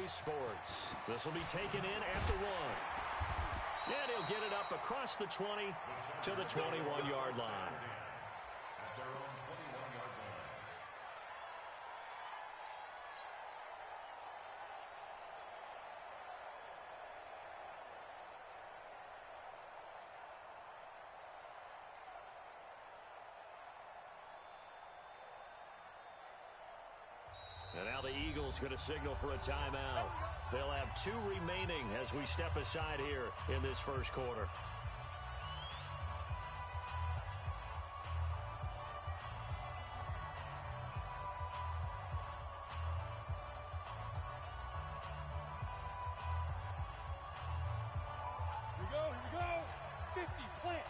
Sports. This will be taken in after one. And he'll get it up across the 20 to the 21-yard line. And now the Eagles going to signal for a timeout. They'll have 2 remaining as we step aside here in this first quarter. Here we go. 50, plant.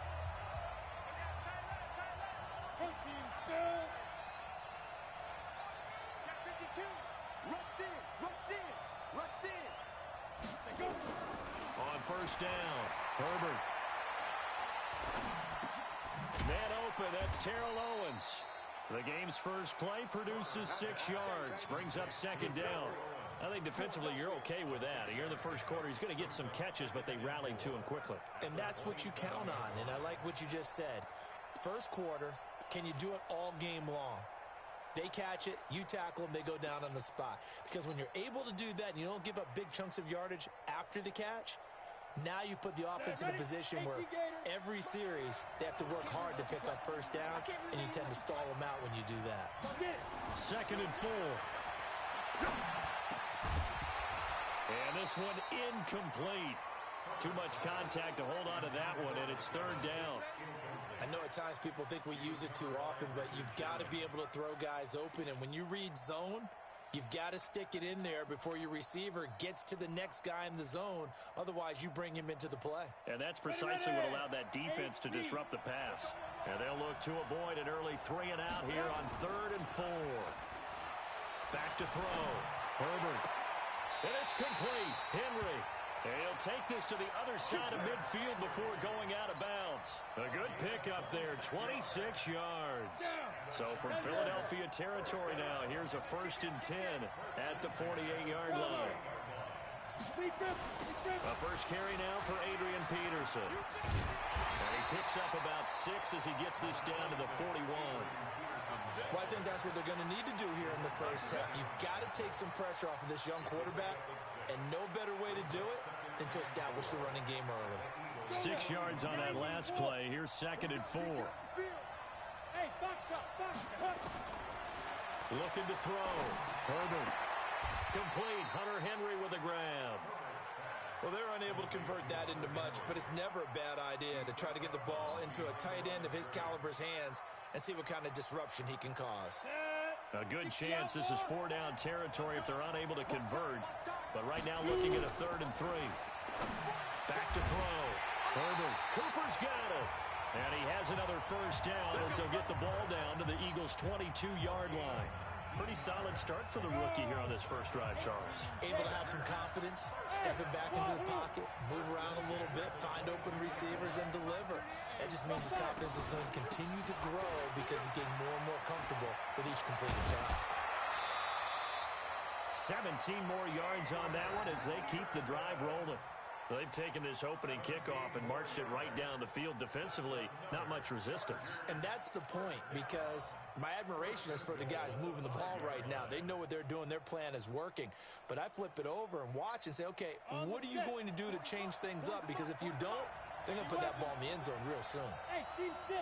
Protein still. Rush in. Go. On first down, Herbert. Man open, that's Terrell Owens. The game's first play produces 6 yards, brings up second down. I think defensively you're okay with that. Here in the first quarter, he's going to get some catches, but they rallied to him quickly. And that's what you count on, and I like what you just said. First quarter, can you do it all game long? They catch it, you tackle them, they go down on the spot. Because when you're able to do that and you don't give up big chunks of yardage after the catch, now you put the offense in a position where every series they have to work hard to pick up first downs, and you tend to stall them out when you do that. 2nd and 4. And this one incomplete. Too much contact to hold on to that one, and it's 3rd down. I know at times people think we use it too often, but you've got to be able to throw guys open. And when you read zone, you've got to stick it in there before your receiver gets to the next guy in the zone. Otherwise, you bring him into the play. And that's precisely what allowed that defense to disrupt the pass. And they'll look to avoid an early 3 and out here on 3rd and 4. Back to throw. Herbert. And it's complete. Henry. And he'll take this to the other side of midfield before going out of bounds. A good pickup there, 26 yards. So from Philadelphia territory now, here's a 1st and 10 at the 48-yard line. A first carry now for Adrian Peterson. And he picks up about 6 as he gets this down to the 41. Well, I think that's what they're going to need to do here in the first half. You've got to take some pressure off of this young quarterback, and no better way to do it than to establish the running game early. 6 yards on that last play. Here's 2nd and 4. Hey, box top. Looking to throw. Herbert. Complete. Hunter Henry with a grab. Well, they're unable to convert that into much, but it's never a bad idea to try to get the ball into a tight end of his caliber's hands and see what kind of disruption he can cause. A good chance this is 4-down territory if they're unable to convert. But right now looking at a 3rd and 3. Back to throw. Herbert. Cooper's got it. And he has another first down as they'll get the ball down to the Eagles' 22-yard line. Pretty solid start for the rookie here on this first drive, Charles. Able to have some confidence, stepping back into the pocket, move around a little bit, find open receivers, and deliver. That just means his confidence is going to continue to grow because he's getting more and more comfortable with each completed pass. 17 more yards on that one as they keep the drive rolling. They've taken this opening kickoff and marched it right down the field defensively. Not much resistance. And that's the point, because my admiration is for the guys moving the ball right now. They know what they're doing. Their plan is working. But I flip it over and watch and say, okay, what are you going to do to change things up? Because if you don't, they're going to put that ball in the end zone real soon. Hey, Steve 6.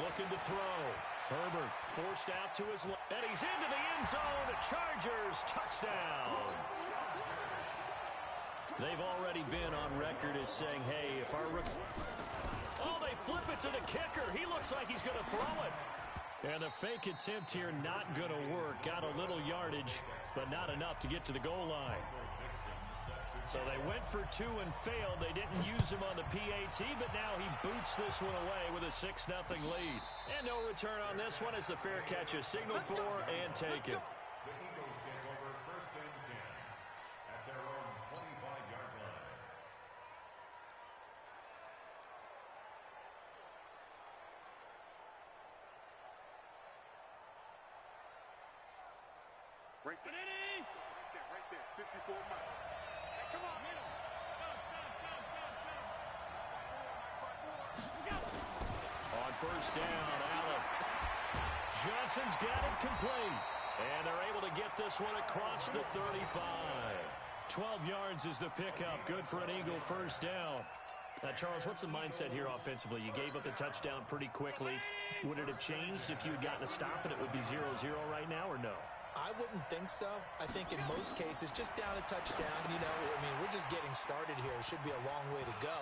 Looking to throw. Herbert forced out to his left. And he's into the end zone. Chargers touchdown. They've already been on record as saying, hey, if our rookie... Oh, they flip it to the kicker. He looks like he's going to throw it. And the fake attempt here not going to work. Got a little yardage, but not enough to get to the goal line. So they went for 2 and failed. They didn't use him on the PAT, but now he boots this one away with a 6-0 lead. And no return on this one as the fair catch is signaled for and taken. Right there. Right there. 54 miles. Hey, come on, hit him. On first down, Allen. Johnson's got it complete. And they're able to get this one across the 35. 12 yards is the pickup. Good for an Eagle first down. Charles, what's the mindset here offensively? You gave up the touchdown pretty quickly. Would it have changed if you had gotten a stop and it would be 0-0 right now, or no? I wouldn't think so. I think in most cases, just down a touchdown, you know, I mean, we're just getting started here. It should be a long way to go.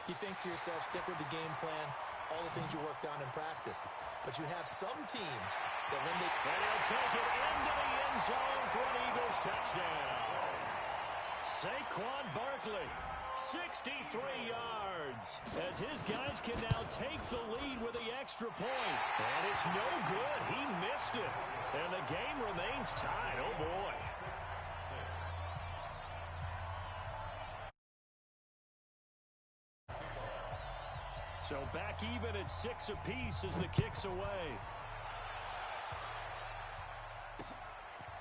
You think to yourself, stick with the game plan, all the things you worked on in practice. But you have some teams that when they... And he'll take it into the end zone for an Eagles touchdown. Saquon Barkley, 63 yards, as his guys can now take the lead with the extra point. And it's no good. He missed it. And the game remains tied. Oh, boy. So back even at 6 apiece as the kick's away.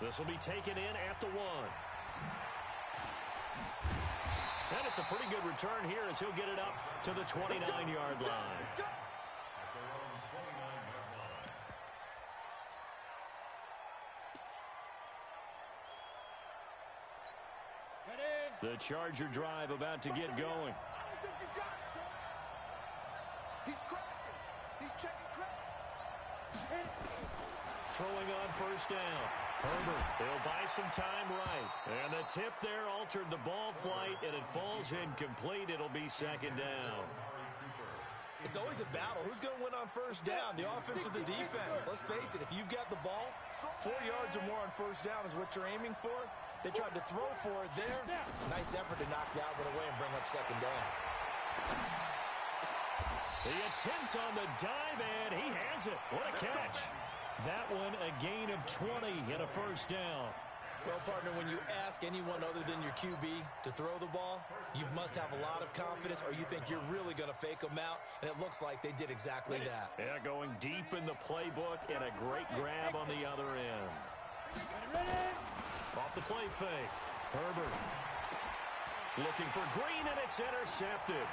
This will be taken in at the 1. And it's a pretty good return here as he'll get it up to the 29-yard line. The Charger drive about to get going. He's crossing. He's checking crack. Throwing on first down. Herbert, they'll buy some time right. And the tip there altered the ball flight, and it falls incomplete. It'll be second down. It's always a battle. Who's going to win on first down, the offense or the defense? Let's face it, if you've got the ball, 4 yards or more on first down is what you're aiming for. They tried to throw for it there. Nice effort to knock that one away and bring up second down. The attempt on the dive, and he has it. What a catch. That one a gain of 20 and a first down. Well, partner, when you ask anyone other than your QB to throw the ball, you must have a lot of confidence, or you think you're really going to fake them out, and it looks like they did exactly that. Yeah, going deep in the playbook and a great grab on the other end. Off the play fake. Herbert looking for Green, and it's intercepted.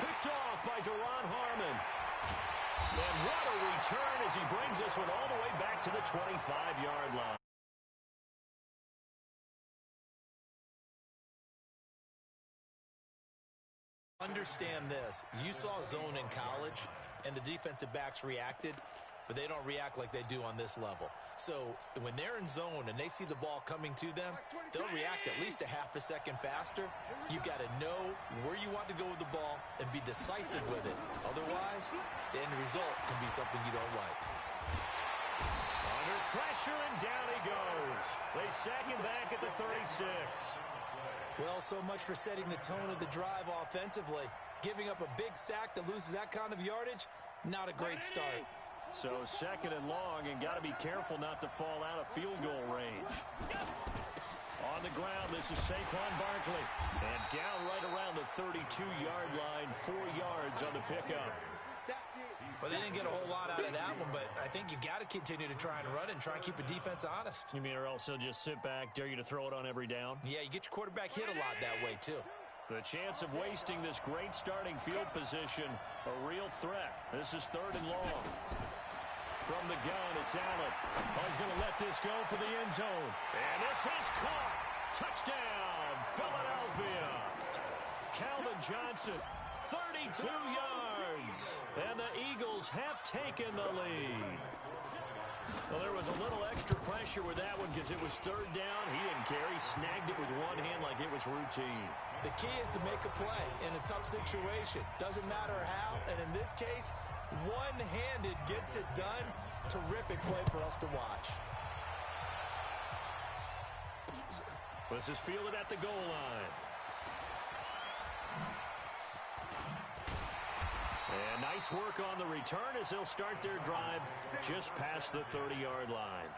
Picked off by Deron Harmon. And what a return as he brings this one all the way back to the 25-yard line. Understand this. You saw zone in college, and the defensive backs reacted, but they don't react like they do on this level. So when they're in zone and they see the ball coming to them, they'll react at least a half a second faster. You've got to know where you want to go with the ball and be decisive with it. Otherwise, the end result can be something you don't like. Under pressure, and down he goes. They sack him back at the 36. Well, so much for setting the tone of the drive offensively. Giving up a big sack that loses that kind of yardage, not a great start. So second and long, and got to be careful not to fall out of field goal range. On the ground, this is Saquon Barkley. And down right around the 32-yard line, 4 yards on the pickup. Well, they didn't get a whole lot out of that one, but I think you got to continue to try and run it and try and keep the defense honest. You mean or else they'll just sit back, dare you to throw it on every down? Yeah, you get your quarterback hit a lot that way, too. The chance of wasting this great starting field position, a real threat. This is third and long. From the gun, it's Allen. Oh, he's going to let this go for the end zone. And this is caught. Touchdown, Philadelphia. Calvin Johnson, 32 yards. And the Eagles have taken the lead. Well, there was a little extra pressure with that one because it was third down. He didn't care. He snagged it with one hand like it was routine. The key is to make a play in a tough situation. Doesn't matter how, and in this case, one-handed gets it done. Terrific play for us to watch. This is fielded at the goal line. And nice work on the return as they'll start their drive just past the 30-yard line.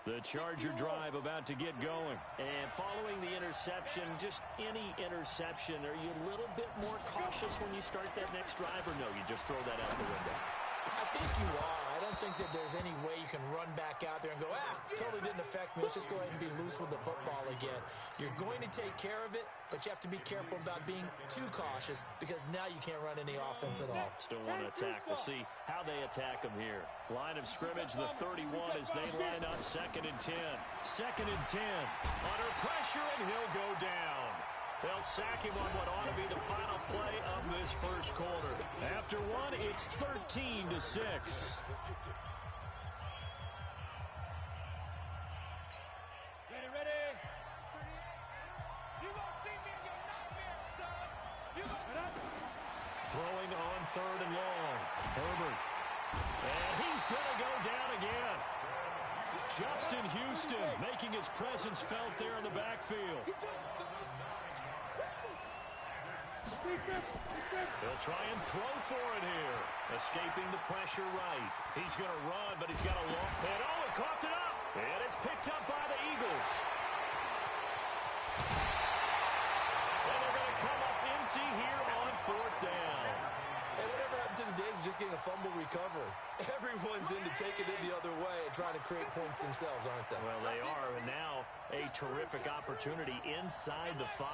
The Charger drive about to get going. And following the interception, just any interception, are you a little bit more cautious when you start that next drive, or no, you just throw that out the window? I think you are. I don't think that there's any way you can run back out there and go, totally didn't affect me. Let's just go ahead and be loose with the football again. You're going to take care of it, but you have to be careful about being too cautious because now you can't run any offense at all. Still want to attack. We'll see how they attack them here. Line of scrimmage, the 31 as they line up 2nd and 10. 2nd and 10. Under pressure, and he'll go down. They'll sack him on what ought to be the final play of this first quarter. After one, it's 13-6. Ready. You won't see me in your nightmare, son. You won't. Throwing on 3rd and long. Herbert. And he's going to go down again. Justin Houston making his presence felt there in the backfield. He'll try and throw for it here. Escaping the pressure right. He's going to run, but he's got a long hit. Oh, it coughed it up. And it's picked up by the Eagles. And they're going to come up empty here on 4th down. And whatever happened to the days of just getting a fumble recovery? Everyone's into taking it the other way and trying to create points themselves, aren't they? Well, they are, and now a terrific opportunity inside the 5.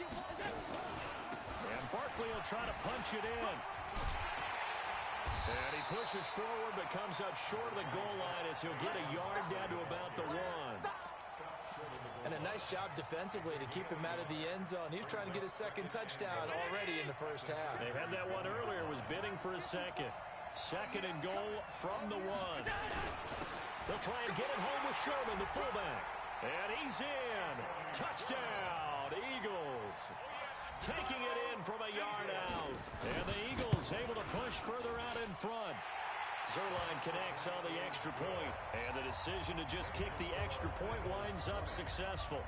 And Barkley will try to punch it in. And he pushes forward but comes up short of the goal line as he'll get a yard down to about the 1. And a nice job defensively to keep him out of the end zone. He's trying to get his 2nd touchdown already in the first half. They had that one earlier, was bidding for a 2nd. 2nd and goal from the 1. They'll try and get it home with Sherman, the fullback. And he's in. Touchdown, Eagles. Taking it in from a yard out. And the Eagles able to push further out in front. Zerline connects on the extra point. And the decision to just kick the extra point winds up successful.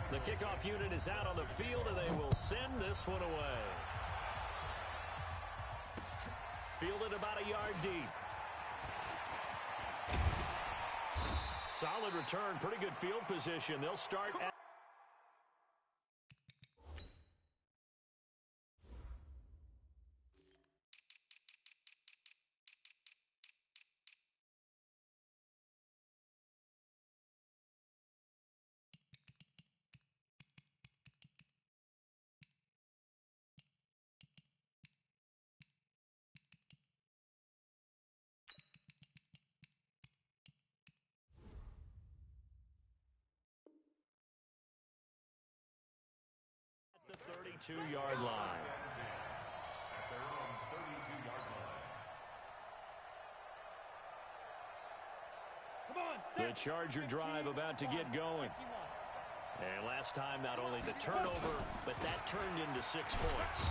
The kickoff unit is out on the field, and they will send this one away. Fielded about a yard deep. Solid return, pretty good field position. They'll start at the 32-yard line. The Charger drive about to get going. And last time, not only the turnover, but that turned into 6 points.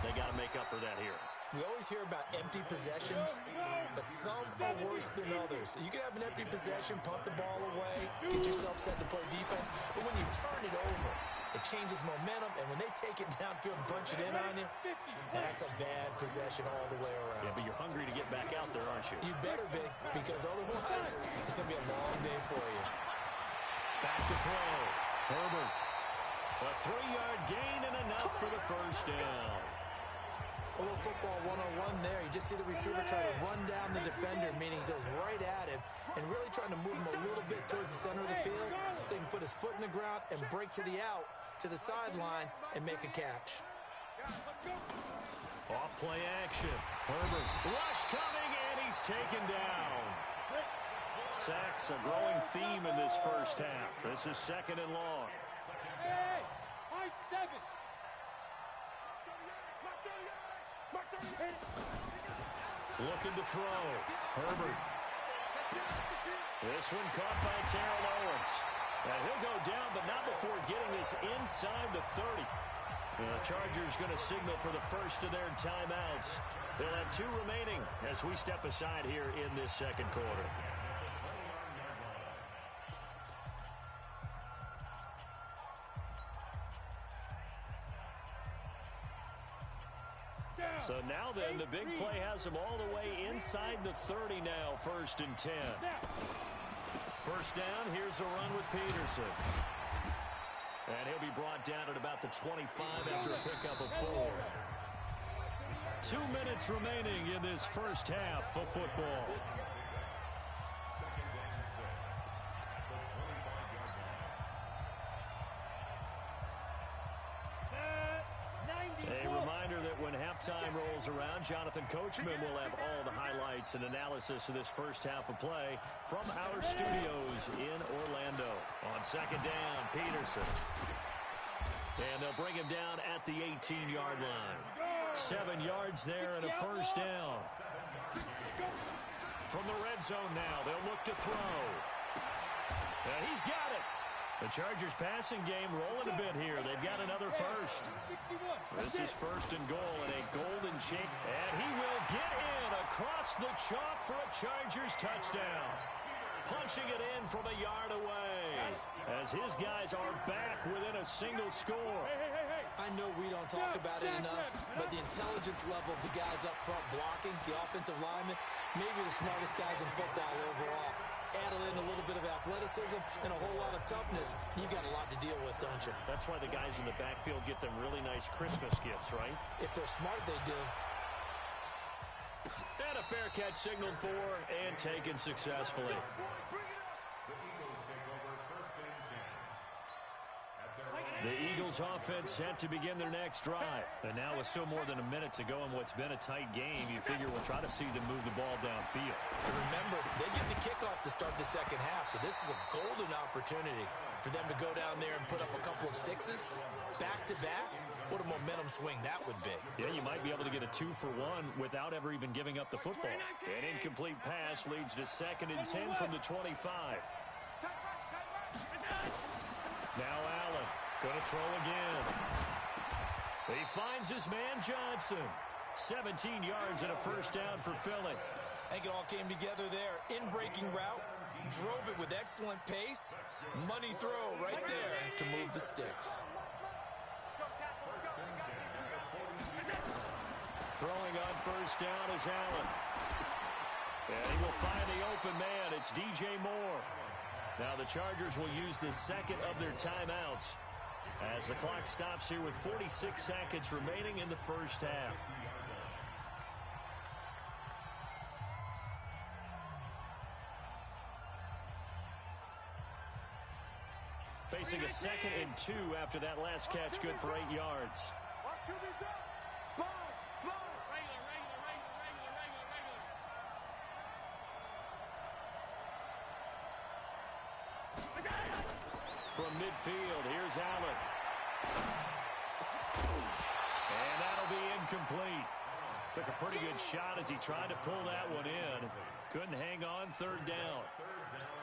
They got to make up for that here. We always hear about empty possessions, but some are worse than others. You can have an empty possession, punt the ball away, get yourself set to play defense, but when you turn it over, it changes momentum, and when they take it downfield and punch it in on you, that's a bad possession all the way around. Yeah, but you're hungry to get back out there, aren't you? You better be, because otherwise, it's going to be a long day for you. Back to throw. Herbert. A 3-yard gain and enough for the first down. A little football 101 there. You just see the receiver try to run down the defender, meaning he goes right at him and really trying to move him a little bit towards the center of the field so he can put his foot in the ground and break to the out, to the sideline, and make a catch. Off play action. Herbert. Rush coming, and he's taken down. Sacks a growing theme in this first half. This is 2nd and long. Hey, high 7. Looking to throw. Herbert. This one caught by Terrell Owens. And he'll go down, but not before getting this inside the 30. And the Chargers going to signal for the first of their timeouts. They'll have 2 remaining as we step aside here in this second quarter. Down. So now then, the big play has him all the way inside the 30 now, 1st and 10. First down, here's a run with Peterson. And he'll be brought down at about the 25 after a pickup of 4. 2 minutes remaining in this first half of football. A reminder that when halftime rolls around, Jonathan Coachman will have all the highlights and analysis of this first half of play from our studios in Orlando. On second down, Peterson. And they'll bring him down at the 18-yard line. 7 yards there and a first down. From the red zone now, they'll look to throw. And he's got it. The Chargers passing game rolling a bit here. They've got another first. This is 1st and goal in a golden shake. And he will get in across the chalk for a Chargers touchdown. Punching it in from a yard away as his guys are back within a single score. I know we don't talk about it enough, but the intelligence level of the guys up front blocking, the offensive linemen, maybe the smartest guys in football overall. Add in a little bit of athleticism and a whole lot of toughness, you've got a lot to deal with, don't you? That's why the guys in the backfield get them really nice Christmas gifts, right? If they're smart, they do. And a fair catch signaled for and taken successfully. The Eagles offense set to begin their next drive. And now with still more than a minute to go in what's been a tight game, you figure we'll try to see them move the ball downfield. And remember, they get the kickoff to start the second half, so this is a golden opportunity for them to go down there and put up a couple of sixes back-to-back. What a momentum swing that would be. Yeah, you might be able to get a 2-for-1 without ever even giving up the football. An incomplete pass leads to 2nd and 10 from the 25. Now Allen. Going to throw again. He finds his man Johnson. 17 yards and a first down for Philly. I think it all came together there. In-breaking route. Drove it with excellent pace. Money throw right there to move the sticks. Throwing on first down is Allen. And he will find the open man. It's DJ Moore. Now the Chargers will use the second of their timeouts as the clock stops here with 46 seconds remaining in the first half. Facing a 2nd and 2 after that last catch, good for 8 yards. From midfield, here's Allen. And that'll be incomplete. Took a pretty good shot as he tried to pull that one in. Couldn't hang on, 3rd down.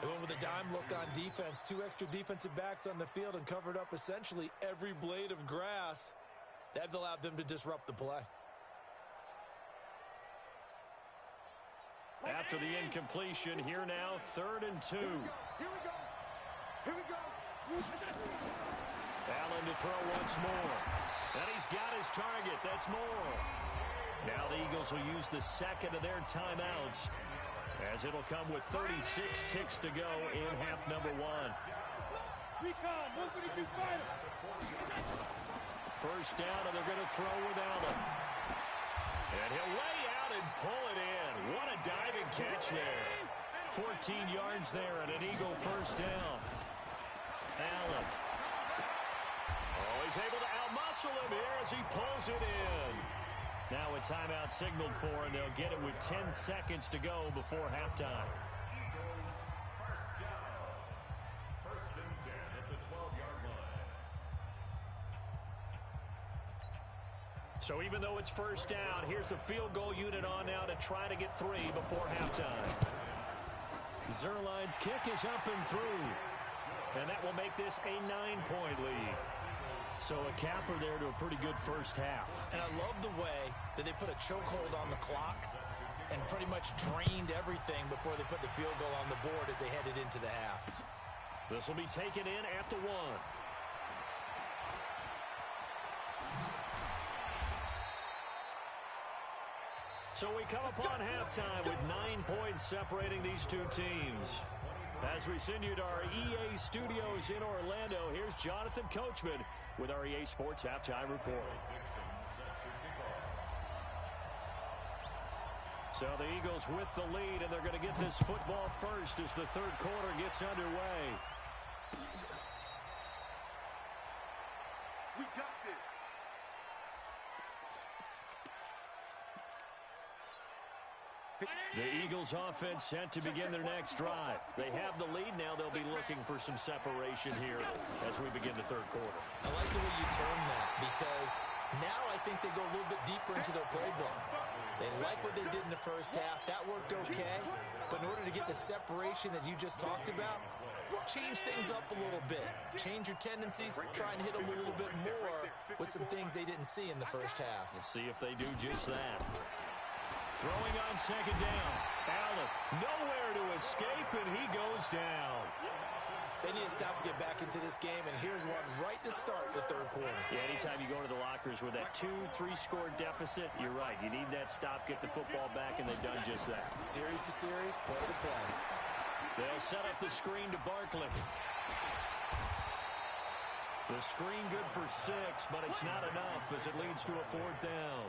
They went with a dime look on defense. 2 extra defensive backs on the field and covered up essentially every blade of grass. That allowed them to disrupt the play. After the incompletion, here now, 3rd and 2. Here we go. Here we go. Allen to throw once more. And he's got his target. That's Moore. Now the Eagles will use the second of their timeouts, as it'll come with 36 ticks to go in half number 1. Recon, 152 fighter. First down, and they're going to throw with Allen. And he'll lay out and pull it in. What a diving catch there. 14 yards there and an Eagle first down. Allen. Oh, he's able to outmuscle him here as he pulls it in. Now a timeout signaled for, and they'll get it with 10 seconds to go before halftime. First and 10 at the 12-yard line. So even though it's first down, here's the field goal unit on now to try to get 3 before halftime. Zerline's kick is up and through. And that will make this a 9-point lead. So a capper there to a pretty good first half. And I love the way that they put a chokehold on the clock and pretty much drained everything before they put the field goal on the board as they headed into the half. This will be taken in at the 1. So we come upon halftime with 9 points separating these two teams. As we send you to our EA studios in Orlando, here's Jonathan Coachman with our EA Sports Halftime Report. So the Eagles with the lead, and they're going to get this football first as the third quarter gets underway. We got this. The Eagles offense set to begin their next drive. They have the lead now. They'll be looking for some separation here as we begin the third quarter. I like the way you term that because now I think they go a little bit deeper into their playbook. They like what they did in the first half. That worked okay. But in order to get the separation that you just talked about, change things up a little bit. Change your tendencies. Try and hit them a little bit more with some things they didn't see in the first half. We'll see if they do just that. Throwing on second down. Allen nowhere to escape, and he goes down. They need to stop to get back into this game, and here's one right to start the third quarter. Yeah, anytime you go to the lockers with that 2-3 score deficit, you're right. You need that stop, get the football back, and they've done just that. Series to series, play to play. They'll set up the screen to Barkley. The screen good for 6, but it's not enough as it leads to a fourth down.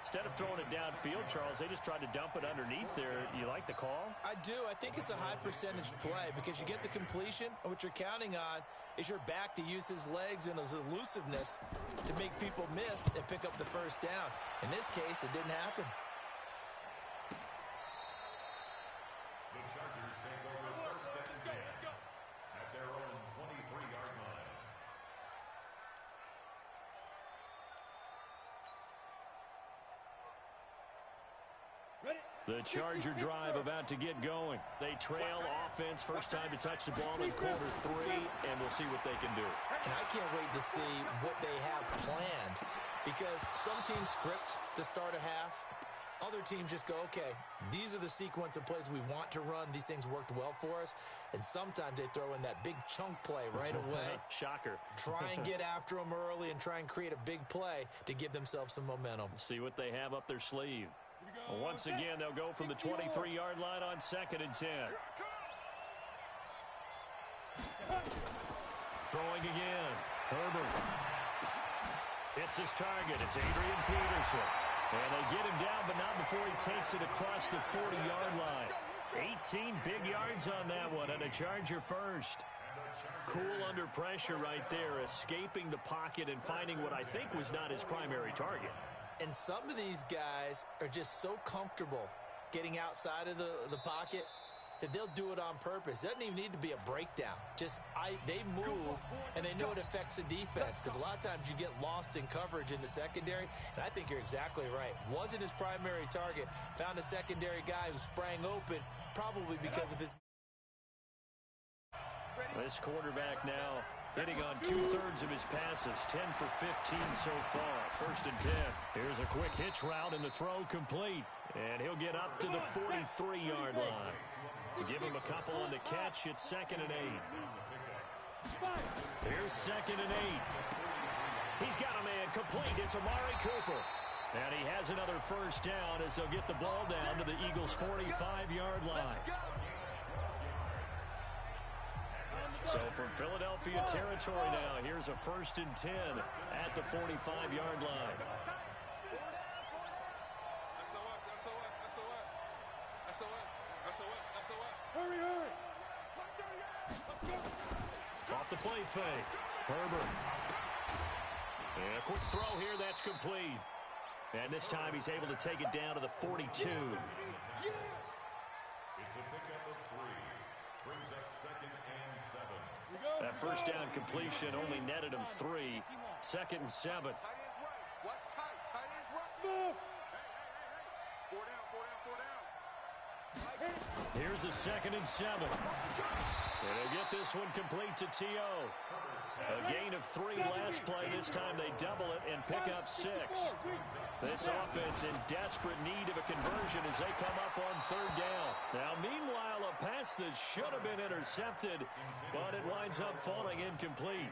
Instead of throwing it downfield, Charles, they just tried to dump it underneath there. You like the call? I do. I think it's a high percentage play because you get the completion, and what you're counting on is your back to use his legs and his elusiveness to make people miss and pick up the first down. In this case, it didn't happen. The Chargers take over first and 10 at their own 23-yard line. The Charger drive about to get going. They trail offense, first time to touch the ball in quarter 3, and we'll see what they can do. And I can't wait to see what they have planned because some teams script to start a half. Other teams just go, okay, these are the sequence of plays we want to run. These things worked well for us. And sometimes they throw in that big chunk play right away. Shocker. Try and get after them early and try and create a big play to give themselves some momentum. See what they have up their sleeve. Once again, they'll go from the 23-yard line on second and 10. Throwing again. Herbert. It's his target. It's Adrian Peterson. And they get him down, but not before he takes it across the 40-yard line. 18 big yards on that one, and a Charger first. Cool under pressure right there, escaping the pocket and finding what I think was not his primary target. And some of these guys are just so comfortable getting outside of the pocket that they'll do it on purpose. It doesn't even need to be a breakdown. They move, and they know it affects the defense because a lot of times you get lost in coverage in the secondary, and I think you're exactly right. Wasn't his primary target. Found a secondary guy who sprang open, probably because of his... This quarterback now hitting on 2/3 of his passes, 10 for 15 so far. First and 10. Here's a quick hitch route, and the throw complete. And he'll get up to the 43-yard line. Give him a couple on the catch. It's second and 8. Here's second and 8. He's got a man complete. It's Amari Cooper. And he has another first down as they'll get the ball down to the Eagles' 45-yard line. So from Philadelphia territory now, here's a first and 10 at the 45-yard line. Hurry, hurry. Off the play fake. Herbert. And a quick throw here, that's complete. And this time he's able to take it down to the 42. It's a pickup of 3. Brings up second and 7. That first down completion only netted him 3. Second and 7. Tight ends right. Watch tight. Tight ends right. Hey. 4 down, 4 down, 4 down. Here's a second and 7. And they'll get this one complete to T.O. A gain of 3 last play. This time they double it and pick up 6. This offense in desperate need of a conversion as they come up on third down. Now, meanwhile, a pass that should have been intercepted, but it winds up falling incomplete.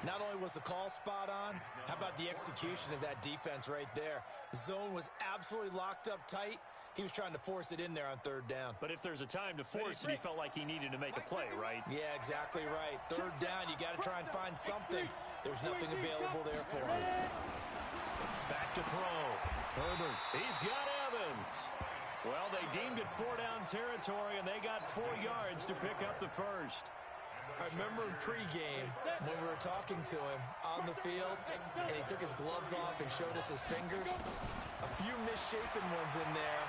Not only was the call spot on, how about the execution of that defense right there? Zone was absolutely locked up tight, He was trying to force it in there on third down. But if there's a time to force it, he felt like he needed to make a play, right? Yeah, exactly right. Third down, you got to try and find something. There's nothing available there for him. Back to throw. Herbert. He's got Evans. Well, they deemed it 4-down territory, and they got 4 yards to pick up the first. I remember in pregame when we were talking to him on the field, and he took his gloves off and showed us his fingers. A few misshapen ones in there,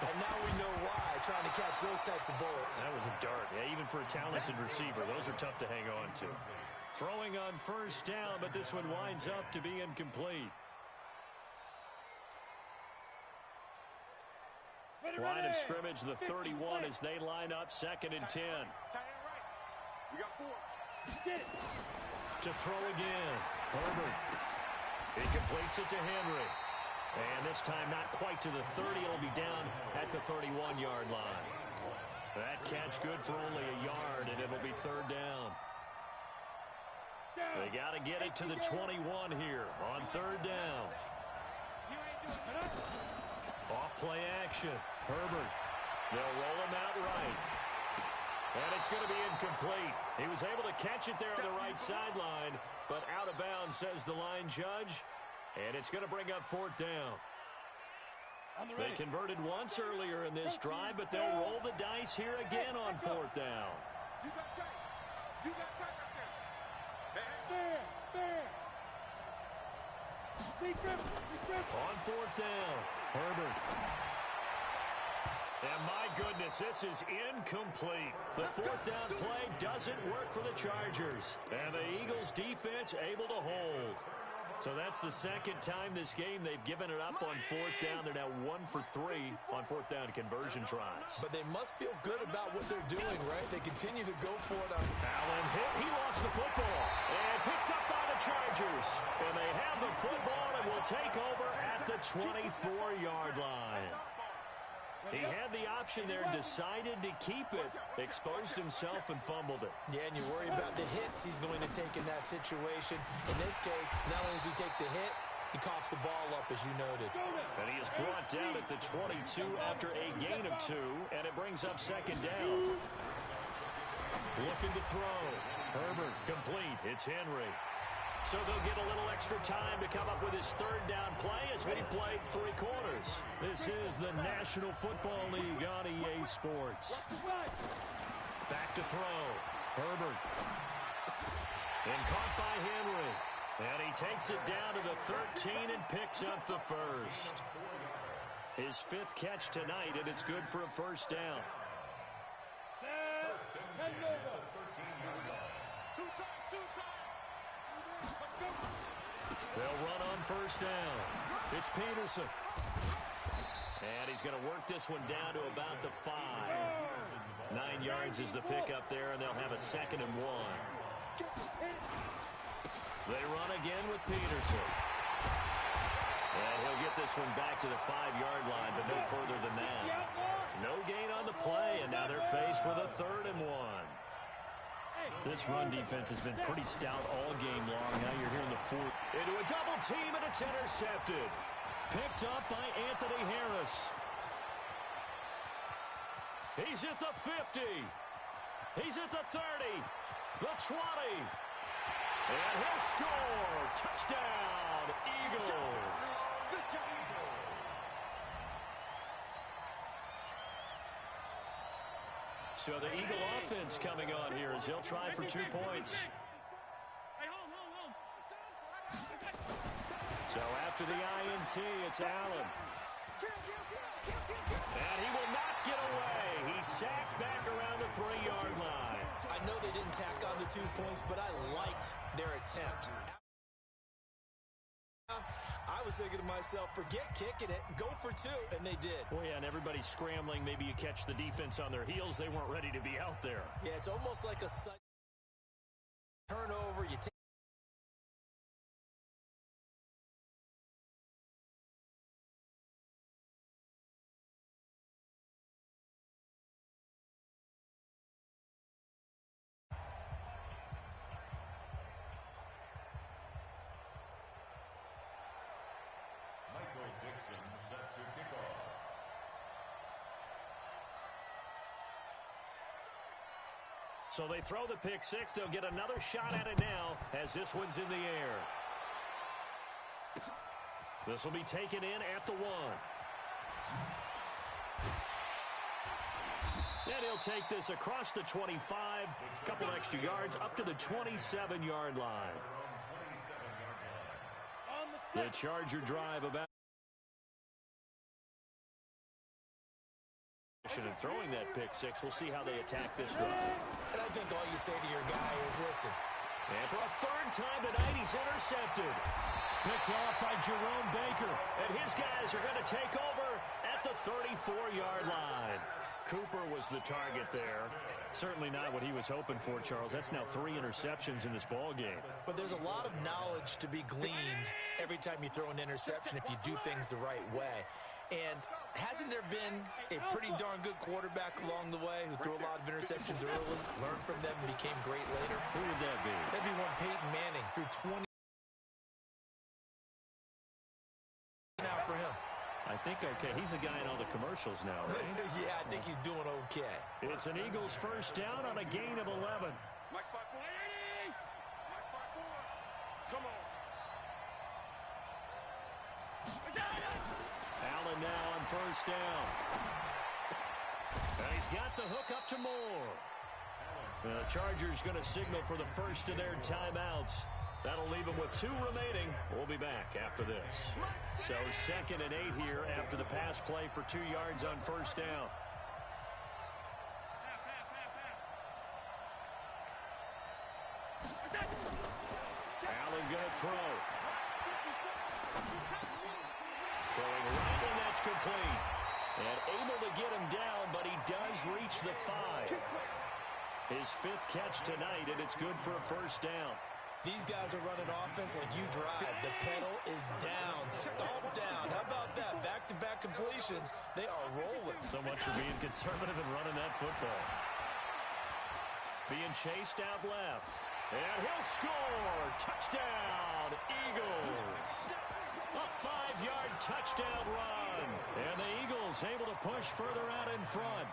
and now we know why, trying to catch those types of bullets. That was a dart. Yeah, even for a talented receiver, those are tough to hang on to. Throwing on first down, but this one winds up to be incomplete. Line of scrimmage, the 31 as they line up, 2nd and 10. We got 4. To throw again. Herbert. He completes it to Henry. And this time not quite to the 30. It'll be down at the 31-yard line. That catch good for only a yard, and it'll be 3rd down. They got to get it to the 21 here on 3rd down. Off play action. Herbert. They'll roll him out right. And it's going to be incomplete. He was able to catch it there on the right sideline, but out of bounds, says the line judge. And it's going to bring up 4th down. They converted once earlier in this drive, but they'll roll the dice here again on 4th down. You got tight. You got tight right there. On 4th down, Herbert. And my goodness, this is incomplete. The 4th down play doesn't work for the Chargers. And the Eagles defense able to hold. So that's the 2nd time this game they've given it up on 4th down. They're now 1 for 3 on 4th down conversion tries. But they must feel good about what they're doing, right? They continue to go for it. Allen hit. He lost the football. And picked up by the Chargers. And they have the football and will take over at the 24-yard line. He had the option there, decided to keep it, exposed himself and fumbled it. Yeah, and you worry about the hits he's going to take in that situation. In this case, not only does he take the hit, he coughs the ball up, as you noted. And he is brought down at the 22 after a gain of 2, and it brings up 2nd down. Looking to throw. Herbert complete. It's Henry. So they'll get a little extra time to come up with his 3rd down play as we played 3 quarters. This is the National Football League on EA Sports. Back to throw. Herbert. And caught by Henry. And he takes it down to the 13 and picks up the first. His 5th catch tonight, and it's good for a 1st down. They'll run on 1st down. It's Peterson. And he's going to work this one down to about the 5. 9 yards is the pickup there, and they'll have a 2nd and 1. They run again with Peterson. And he'll get this one back to the 5-yard line, but no further than that. No gain on the play, and now they're faced with a 3rd and 1. This run defense has been pretty stout all game long. Now you're here in the 4th. Into a double team, and it's intercepted. Picked up by Anthony Harris. He's at the 50. He's at the 30. The 20. And he'll score. Touchdown, Eagles. Good job. So the Eagle offense coming on here as they'll try for 2 points. So after the INT, it's Allen. And he will not get away. He's sacked back around the 3-yard line. I know they didn't tack on the 2 points, but I liked their attempt. I was thinking to myself, forget kicking it, go for 2, and they did. Well, yeah, and everybody's scrambling. Maybe you catch the defense on their heels. They weren't ready to be out there. Yeah, it's almost like a sudden turnover. You take So they throw the pick six. They'll get another shot at it now as this one's in the air. This will be taken in at the 1. And he'll take this across the 25, a couple extra yards up to the 27-yard line. The Charger drive about. And throwing that pick six, we'll see how they attack this drive. And I think all you say to your guy is, listen. And for a third time tonight, he's intercepted. Picked off by Jerome Baker. And his guys are going to take over at the 34-yard line. Cooper was the target there. Certainly not what he was hoping for, Charles. That's now 3 interceptions in this ball game. But there's a lot of knowledge to be gleaned every time you throw an interception if you do things the right way. And hasn't there been a pretty darn good quarterback along the way who threw a lot of interceptions early, learned from them, and became great later? Who would that be? That'd be one Peyton Manning. Threw 20 now for him. I think, okay, he's a guy in all the commercials now, right? Yeah, I think he's doing okay. It's an Eagles first down on a gain of 11. Mike 5-4. Mike 5-4. Come on. Allen now on first down. And he's got the hook up to Moore. The Chargers going to signal for the first of their timeouts. That'll leave them with 2 remaining. We'll be back after this. So 2nd and 8 here after the pass play for 2 yards on first down. Allen going to throw. Throwing right, and that's complete. And able to get him down, but he does reach the 5. His 5th catch tonight, and it's good for a first down. These guys are running offense like you drive. The pedal is down, stomp down. How about that? Back-to-back completions. They are rolling. So much for being conservative and running that football. Being chased out left. And he'll score. Touchdown, Eagles. A 5-yard touchdown run. And the Eagles able to push further out in front.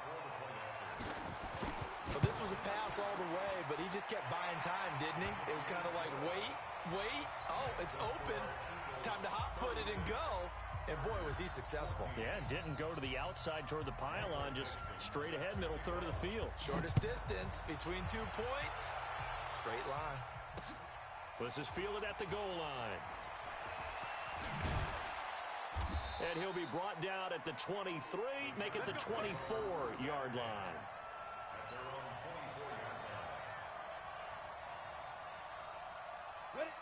Well, this was a pass all the way, but he just kept buying time, didn't he? It was kind of like, wait. Oh, it's open. Time to hot-foot it and go. And, boy, was he successful. Yeah, didn't go to the outside toward the pylon, just straight ahead, middle third of the field. Shortest distance between 2 points. Straight line. This is fielded at the goal line. And he'll be brought down at the 23, make it the 24-yard line.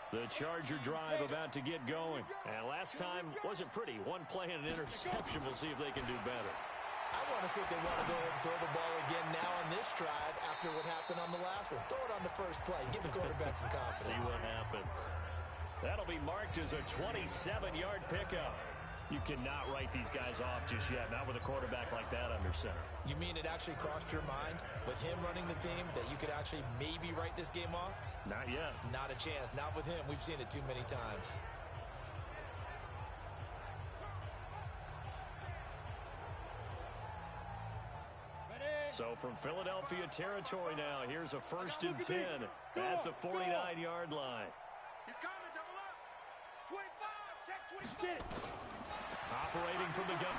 The Charger drive about to get going. And last time wasn't pretty. One play and an interception. We'll see if they can do better. I want to see if they want to go ahead and throw the ball again now on this drive after what happened on the last one. Throw it on the first play. Give the quarterback some confidence. See what happens. That'll be marked as a 27-yard pickup. You cannot write these guys off just yet, not with a quarterback like that under center. You mean it actually crossed your mind with him running the team that you could actually maybe write this game off? Not yet. Not a chance. Not with him. We've seen it too many times. So from Philadelphia territory now, here's a 1st and 10 at the 49-yard line. He's coming, double up. 25, check 26. Operating from the gun.